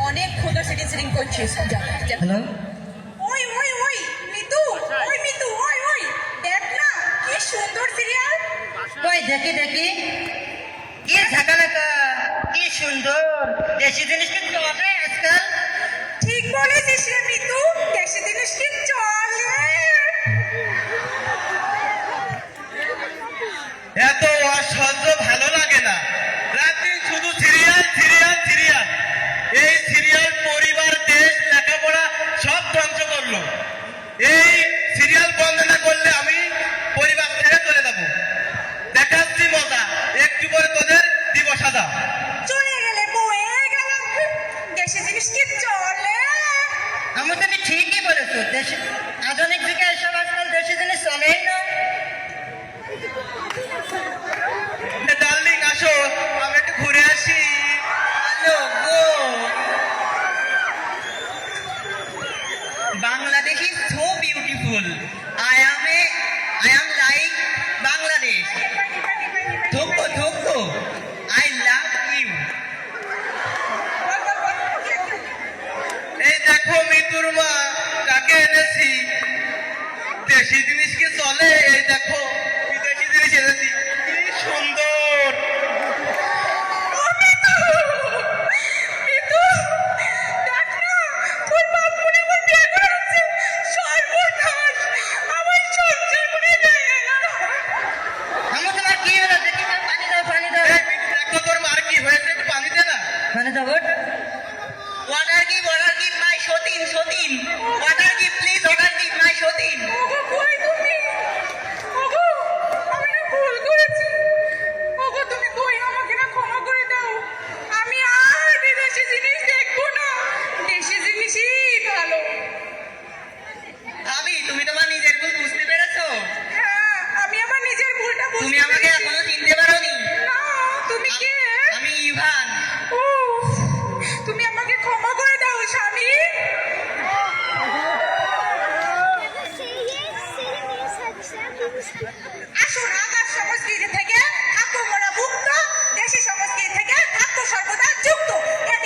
অনেক খোদা সিটিং করছিস। হ্যালো, ওই ওই ওই মিতু, ওই মিতু, ওই ওই দেখ না কি সুন্দর সিরিয়াল। ওই দেখি দেখি, কি ঝাঁকানাকা, কি সুন্দর দেশি জিনিস কিন্তু হবে আজকাল। ঠিক বলেছিস রে মিতু, দেশি জিনিস কি চলে। এত অসহ্য ভালো লাগে না, রাতে শুধু সিরিয়াল সিরিয়াল সিরিয়াল। এই সিরিয়াল পরিবার, দেশ, লেখাপড়া সব ধ্বংস করলো। এই সিরিয়াল বন্ধ না করলে আমি পরিবার ছেড়ে চলে যাবো। দেখাচ্ছি মজা, একটু পরে তোদের দিব সাজা। চলে গেলে বয়ে গেলাম, দেশি জিনিস কি চলে। আমার তুমি ঠিকই বলেছো, দেশি আধুনিক যুগে এসব আজকাল দেশি জিনিস চলেই না। ডার্লিং আসো, আমি একটু ঘুরে আসি। Hello go. Bangladesh is so beautiful. I am like Bangladesh. Thoko thoko. I love you. এই দেখো মিতুর মা, কাকে এনেছি। দেশি জিনিস কি চলে? এই দেখো বিদেশি জিনিস এনেছি, কি সুন্দর। ও মিতু, মিতু, দেখ না, তোর বাপ মনে হয় বিয়ে করেছে। সর্বনাশ, আমার সংসার মনে যায় গেল। আমার তোমার কি হলো? দেখি তো, পানি দাও, পানি দাও। এই মিতু, দেখো তোর মার কি হয়েছে, একটু পানি দে না। পানি দাও ওঠ। Water give my shotin, shotin. Water give please, water give my shotin. ওগো কই তুমি? ওগো, আমি না ভুল করেছি। ওগো তুমি কই, আমাকে না ক্ষমা করে দাও। আমি আর বিদেশি জিনিস দেখবো না, দেশি জিনিসই ভালো। আবি, তুমি তোমার নিজের ভুল বুঝতে পেরেছো? হ্যাঁ, আমি আমার নিজের ভুলটা বুঝতে তুমি আমাকে পেরেছি। এখনো চিনতে পারোনি। না, তুমি কে? আমি ইভান। উফ, তুমি আমাকে ক্ষমা করে দাও স্বামী। Say yes, say yes, say yes.